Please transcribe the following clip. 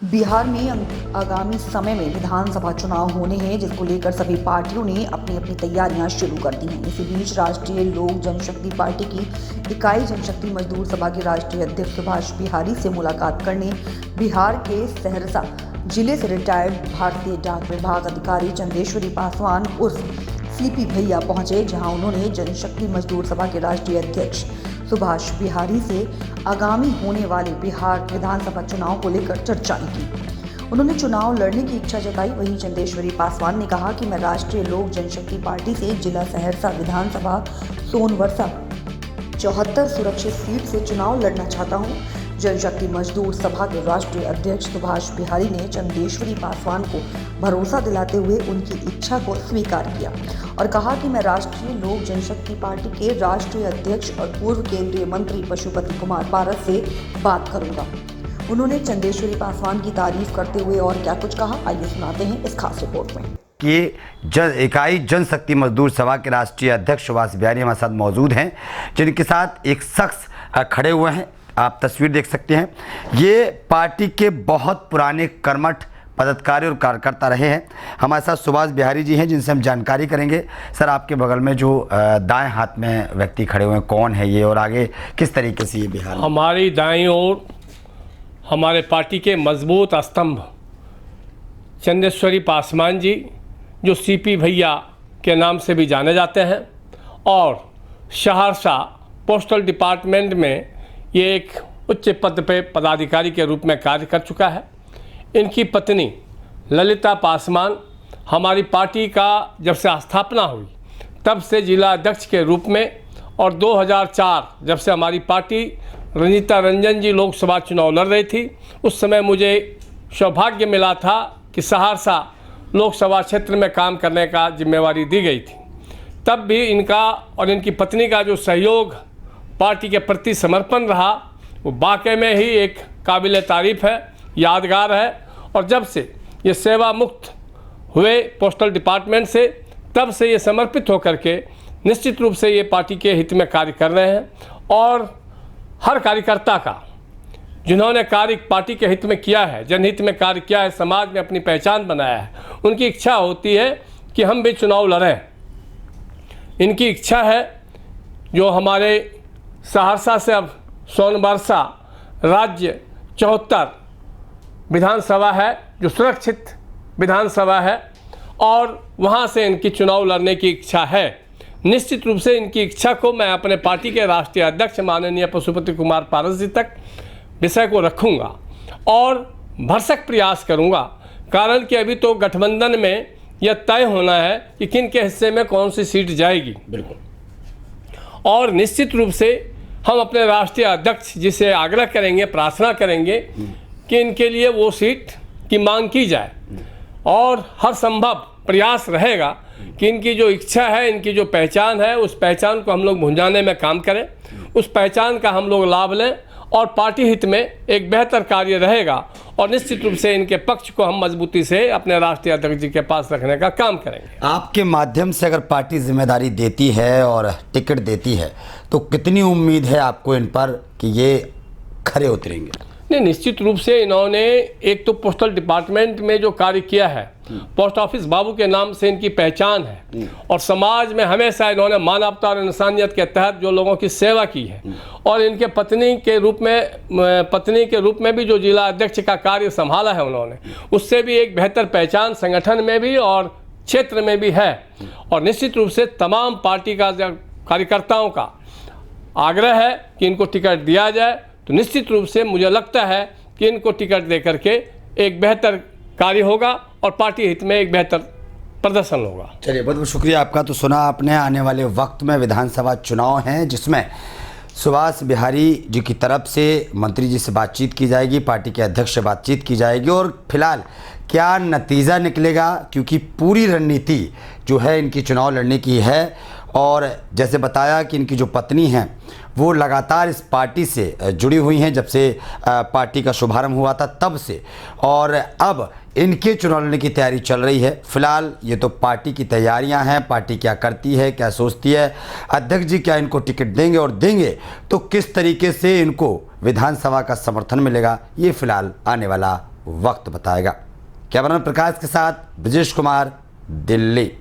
बिहार में आगामी समय में विधानसभा चुनाव होने हैं, जिसको लेकर सभी पार्टियों ने अपनी अपनी तैयारियां शुरू कर दी हैं। इसी बीच राष्ट्रीय लोक जनशक्ति पार्टी की इकाई जनशक्ति मजदूर सभा के राष्ट्रीय अध्यक्ष सुभाष बिहारी से मुलाकात करने बिहार के सहरसा जिले से रिटायर्ड भारतीय डाक विभाग अधिकारी चंदेश्वरी पासवान उर्फ सीपी भैया पहुंचे, जहां उन्होंने जनशक्ति मजदूर सभा के राष्ट्रीय अध्यक्ष सुभाष बिहारी से आगामी होने वाले बिहार विधानसभा चुनाव को लेकर चर्चा की। उन्होंने चुनाव लड़ने की इच्छा जताई। वहीं चंदेश्वरी पासवान ने कहा कि मैं राष्ट्रीय लोक जनशक्ति पार्टी से जिला सहरसा विधानसभा सोनवर्षा 74 सुरक्षित सीट से चुनाव लड़ना चाहता हूं। जनशक्ति मजदूर सभा के राष्ट्रीय अध्यक्ष सुभाष बिहारी ने चंदेश्वरी पासवान को भरोसा दिलाते हुए उनकी इच्छा को स्वीकार किया और कहा कि मैं राष्ट्रीय लोक जनशक्ति पार्टी के राष्ट्रीय अध्यक्ष और पूर्व केंद्रीय मंत्री पशुपति कुमार पारस से बात करूंगा। उन्होंने चंदेश्वरी पासवान की तारीफ करते हुए और क्या कुछ कहा, आइए सुनाते हैं इस खास रिपोर्ट में। कि इकाई जनशक्ति मजदूर सभा के राष्ट्रीय अध्यक्ष सुभाष बिहारी हमारे साथ मौजूद हैं, जिनके साथ एक शख्स खड़े हुए हैं। आप तस्वीर देख सकते हैं। ये पार्टी के बहुत पुराने कर्मठ पदाधिकारी और कार्यकर्ता रहे हैं। हमारे साथ सुभाष बिहारी जी हैं, जिनसे हम जानकारी करेंगे। सर, आपके बगल में जो दाएं हाथ में व्यक्ति खड़े हुए हैं, कौन है ये और आगे किस तरीके से ये बिहार? हमारी दाईं ओर हमारे पार्टी के मजबूत स्तंभ चंदेश्वरी पासवान जी, जो सीपी भैया के नाम से भी जाने जाते हैं, और सहरसा पोस्टल डिपार्टमेंट में ये एक उच्च पद पे पदाधिकारी के रूप में कार्य कर चुका है। इनकी पत्नी ललिता पासवान हमारी पार्टी का जब से स्थापना हुई तब से जिला अध्यक्ष के रूप में, और 2004 जब से हमारी पार्टी रंजीता रंजन जी लोकसभा चुनाव लड़ रही थी, उस समय मुझे सौभाग्य मिला था कि सहरसा लोकसभा क्षेत्र में काम करने का जिम्मेवारी दी गई थी। तब भी इनका और इनकी पत्नी का जो सहयोग, पार्टी के प्रति समर्पण रहा, वो वाकई में ही एक काबिल तारीफ़ है, यादगार है। और जब से ये सेवा मुक्त हुए पोस्टल डिपार्टमेंट से, तब से ये समर्पित होकर के निश्चित रूप से ये पार्टी के हित में कार्य कर रहे हैं। और हर कार्यकर्ता का जिन्होंने कार्य पार्टी के हित में किया है, जनहित में कार्य किया है, समाज में अपनी पहचान बनाया है, उनकी इच्छा होती है कि हम भी चुनाव लड़ें। इनकी इच्छा है जो हमारे सहरसा से अब सोनवर्षा राज्य 74 विधानसभा है, जो सुरक्षित विधानसभा है, और वहाँ से इनकी चुनाव लड़ने की इच्छा है। निश्चित रूप से इनकी इच्छा को मैं अपने पार्टी के राष्ट्रीय अध्यक्ष माननीय पशुपति कुमार पारस जी तक विषय को रखूँगा और भरसक प्रयास करूँगा। कारण कि अभी तो गठबंधन में यह तय होना है कि किन के हिस्से में कौन सी सीट जाएगी। बिल्कुल। और निश्चित रूप से हम अपने राष्ट्रीय अध्यक्ष जी से आग्रह करेंगे, प्रार्थना करेंगे कि इनके लिए वो सीट की मांग की जाए, और हर संभव प्रयास रहेगा कि इनकी जो इच्छा है, इनकी जो पहचान है, उस पहचान को हम लोग भुंजाने में काम करें, उस पहचान का हम लोग लाभ लें, और पार्टी हित में एक बेहतर कार्य रहेगा। और निश्चित रूप से इनके पक्ष को हम मजबूती से अपने राष्ट्रीय अध्यक्ष जी के पास रखने का काम करेंगे। आपके माध्यम से अगर पार्टी जिम्मेदारी देती है और टिकट देती है, तो कितनी उम्मीद है आपको इन पर कि ये खरे उतरेंगे? नहीं, निश्चित रूप से इन्होंने एक तो पोस्टल डिपार्टमेंट में जो कार्य किया है, पोस्ट ऑफिस बाबू के नाम से इनकी पहचान है, और समाज में हमेशा इन्होंने मानवता और इंसानियत के तहत जो लोगों की सेवा की है, और इनके पत्नी के रूप में भी जो जिला अध्यक्ष का कार्य संभाला है उन्होंने, उससे भी एक बेहतर पहचान संगठन में भी और क्षेत्र में भी है। और निश्चित रूप से तमाम पार्टी का कार्यकर्ताओं का आग्रह है कि इनको टिकट दिया जाए, तो निश्चित रूप से मुझे लगता है कि इनको टिकट दे करके एक बेहतर कार्य होगा और पार्टी हित में एक बेहतर प्रदर्शन होगा। चलिए, बहुत बहुत शुक्रिया आपका। तो सुना आपने, आने वाले वक्त में विधानसभा चुनाव हैं, जिसमें सुभाष बिहारी जी की तरफ से मंत्री जी से बातचीत की जाएगी, पार्टी के अध्यक्ष से बातचीत की जाएगी, और फिलहाल क्या नतीजा निकलेगा, क्योंकि पूरी रणनीति जो है इनकी चुनाव लड़ने की है। और जैसे बताया कि इनकी जो पत्नी हैं वो लगातार इस पार्टी से जुड़ी हुई हैं, जब से पार्टी का शुभारंभ हुआ था तब से, और अब इनके चुनाव लड़ने की तैयारी चल रही है। फिलहाल ये तो पार्टी की तैयारियां हैं, पार्टी क्या करती है, क्या सोचती है, अध्यक्ष जी क्या इनको टिकट देंगे, और देंगे तो किस तरीके से इनको विधानसभा का समर्थन मिलेगा, ये फिलहाल आने वाला वक्त बताएगा। कैमरामैन प्रकाश के साथ ब्रजेश कुमार, दिल्ली।